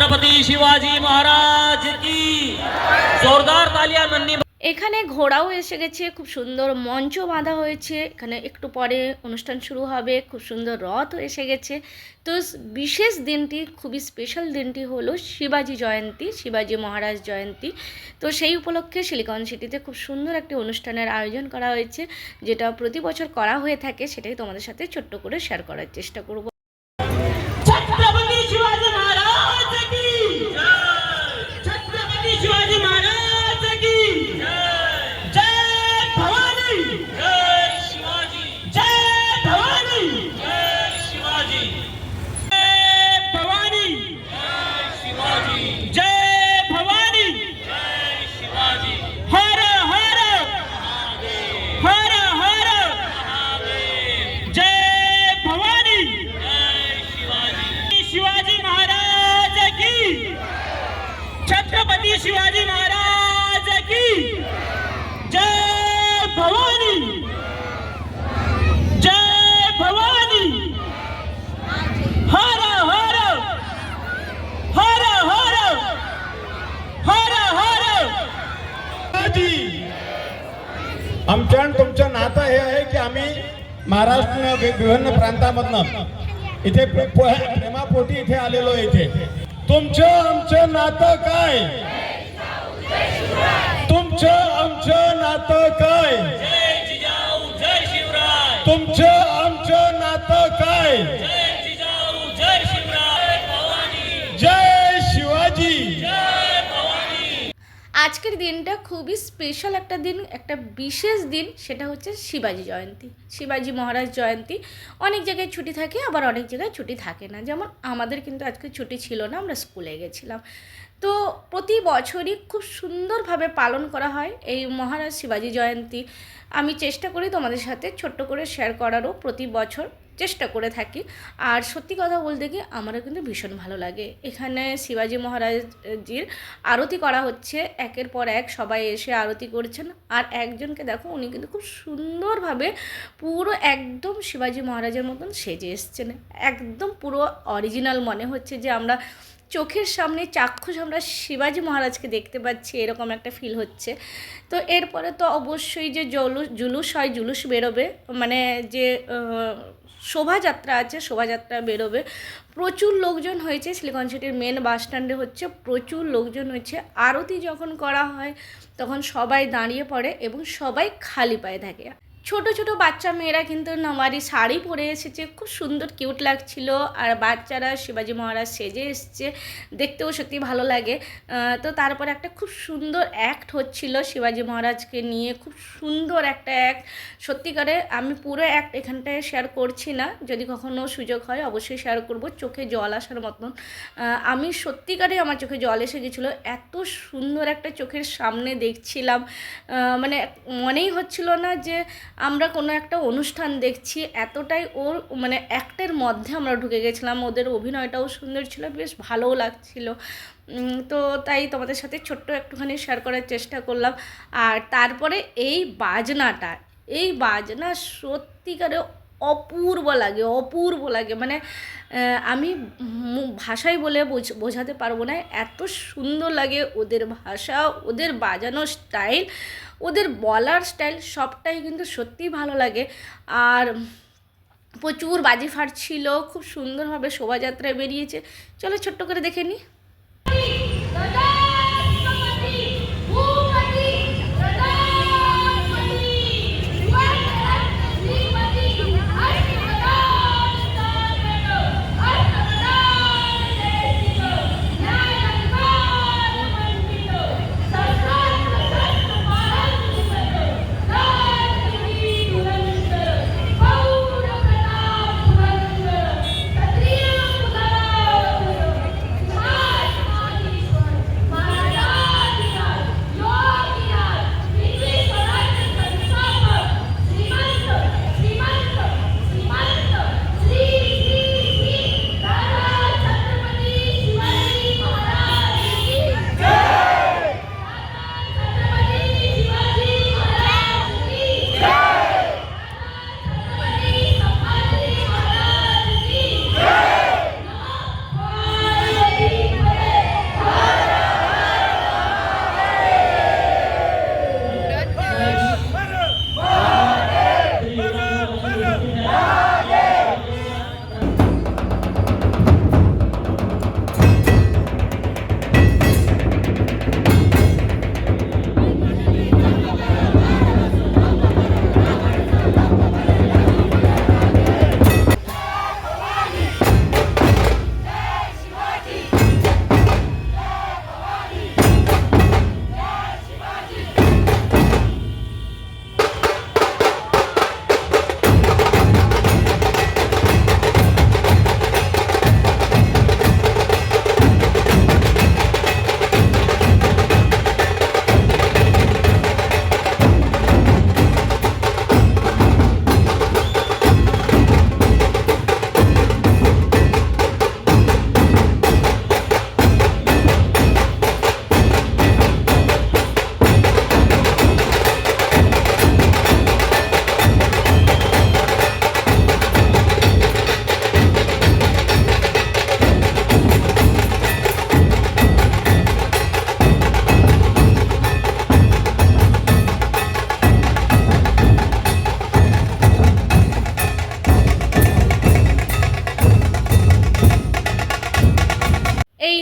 छत्रपति शिवाजी महाराज की जोरदार तालियां मन्नी। এখানে ঘোড়াও এসে গেছে, খুব সুন্দর মঞ্চ বাঁধা হয়েছে। এখানে একটু পরে অনুষ্ঠান শুরু হবে, খুব সুন্দর রথ এসে গেছে। তো বিশেষ দিনটি, খুবই স্পেশাল দিনটি হলো শিবাজি জয়ন্তী, শিবাজি মহারাজ জয়ন্তী। তো সেই উপলক্ষে সিলিকন সিটিতে খুব সুন্দর একটি অনুষ্ঠানের আয়োজন করা হয়েছে, যেটা প্রতি বছর করা হয়ে থাকে। সেটাই তোমাদের সাথে ছোট্ট করে শেয়ার করার চেষ্টা করব। छत्रपति शिवाजी महाराज की जय। छत्रपति शिवाजी महाराज की जय। जय भवानी, जय शिवाजी, जय भवानी, जय शिवाजी, जय भवानी, जय शिवाजी, जय भवानी, जय शिवाजी। हर हर महादेव, हर हर महादेव, जय भवानी, शिवाजी महाराज की। छत्रपति शिवाजी महाराज की जय। भवानी, जय भवानी, हर हर हर हर हर हर। आमच्या आणि तुमचं नातं हे आहे की आम्ही महाराष्ट्र विभिन्न प्रांतामधनं इथे प्रेमापोटी इथे आलेलो आहे। इथे तुमचं आमचं नातं काय? तुमचं आमचं नातं काय? जय जिजाऊ, जय शिवराय। तुमचं आमचं नातं काय? जय जिजाऊ, जय शिवराय। भवानी, जय शिवाजी। जय भवानी। আজকের দিনটা খুবই স্পেশাল একটা দিন, একটা বিশেষ দিন। সেটা হচ্ছে শিবাজি জয়ন্তী, শিবাজি মহারাজ জয়ন্তী। অনেক জায়গায় ছুটি থাকে, আবার অনেক জায়গায় ছুটি থাকে না। যেমন আমাদের কিন্তু আজকে ছুটি ছিল না, আমরা স্কুলে গেছিলাম। তো প্রতি বছরই খুব সুন্দরভাবে পালন করা হয় এই মহারাজ শিবাজি জয়ন্তী। আমি চেষ্টা করি তোমাদের সাথে ছোট্ট করে শেয়ার করারও, প্রতি বছর চেষ্টা করে থাকি। আর সত্যি কথা বলতে কি আমারও কিন্তু ভীষণ ভালো লাগে। এখানে শিবাজি মহারাজজির আরতি করা হচ্ছে, একের পর এক সবাই এসে আরতি করছেন। আর একজনকে দেখো, উনি কিন্তু খুব সুন্দরভাবে পুরো একদম শিবাজি মহারাজের মতন সেজে এসছেন। একদম পুরো অরিজিনাল মনে হচ্ছে যে আমরা চোখের সামনে চাক্ষুষ আমরা শিবাজি মহারাজকে দেখতে পাচ্ছি, এরকম একটা ফিল হচ্ছে। তো এরপরে তো অবশ্যই যে জুলুস হয়, জুলুস বেরোবে, মানে যে শোভাযাত্রা আছে, শোভাযাত্রা বেরোবে। প্রচুর লোকজন হয়েছে, সিলিকন সিটির মেন বাস স্ট্যান্ডে হচ্ছে, প্রচুর লোকজন হয়েছে। আরতি যখন করা হয় তখন সবাই দাঁড়িয়ে পড়ে এবং সবাই খালি পায়ে থাকে। ছোট ছোট বাচ্চা মেয়েরা কিন্তু নওয়ারি শাড়ি পরে এসেছে, খুব সুন্দর কিউট লাগছিল। আর বাচ্চারা শিবাজি মহারাজ সেজে এসছে, দেখতেও সত্যি ভালো লাগে। তো তারপরে একটা খুব সুন্দর অ্যাক্ট হচ্ছিল শিবাজি মহারাজকে নিয়ে, খুব সুন্দর একটা অ্যাক্ট। সত্যিকারে আমি পুরো অ্যাক্ট এখানটায় শেয়ার করছি না, যদি কখনো সুযোগ হয় অবশ্যই শেয়ার করব। চোখে জল আসার মতন, আমি সত্যিকারে আমার চোখে জল এসে গেছিলো। এত সুন্দর একটা চোখের সামনে দেখছিলাম, মানে মনেই হচ্ছিল না যে আমরা কোনো একটা অনুষ্ঠান দেখছি। এতটাই ওর মানে অ্যাক্টের মধ্যে আমরা ঢুকে গেছিলাম। ওদের অভিনয়টাও সুন্দর ছিল, বেশ ভালোও লাগছিল। তো তাই তোমাদের সাথে ছোট্ট একটুখানি শেয়ার করার চেষ্টা করলাম। আর তারপরে এই বাজনাটা, এই বাজনা সত্যিকারে অপূর্ব লাগে, অপূর্ব লাগে। মানে আমি ভাষায় বলে বোঝাতে পারবো না, এত সুন্দর লাগে ওদের ভাষা, ওদের বাজানোর স্টাইল, ওদের বলার স্টাইল, সবটাই কিন্তু সত্যিই ভালো লাগে। আর প্রচুর বাজি ফাটছিল, খুব সুন্দরভাবে শোভাযাত্রায় বেরিয়েছে। চলো ছোট্ট করে দেখে নিই।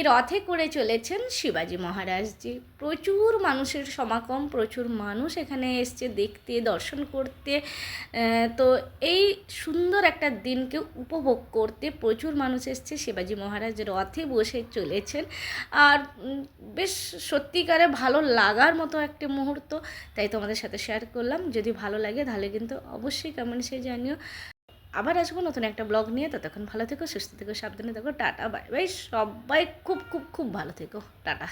রথে করে চলেছেন শিবাজি মহারাজজি। প্রচুর মানুষের সমাগম, প্রচুর মানুষ এখানে এসছে দেখতে, দর্শন করতে। তো এই সুন্দর একটা দিনকে উপভোগ করতে প্রচুর মানুষ এসছে। শিবাজি মহারাজ রথে বসে চলেছেন, আর বেশ সত্যিকারে ভালো লাগার মতো একটা মুহূর্ত, তাই তোমাদের সাথে শেয়ার করলাম। যদি ভালো লাগে তাহলে কিন্তু অবশ্যই কমেন্টসে জানিও। আবার আসবো নতুন একটা ব্লগ নিয়ে। ততক্ষণ ভালো থেকো, সুস্থ থেকো, সাবধানে থেকো। Tata, bye bye. সবাই খুব খুব খুব ভালো থেকো। টাটা।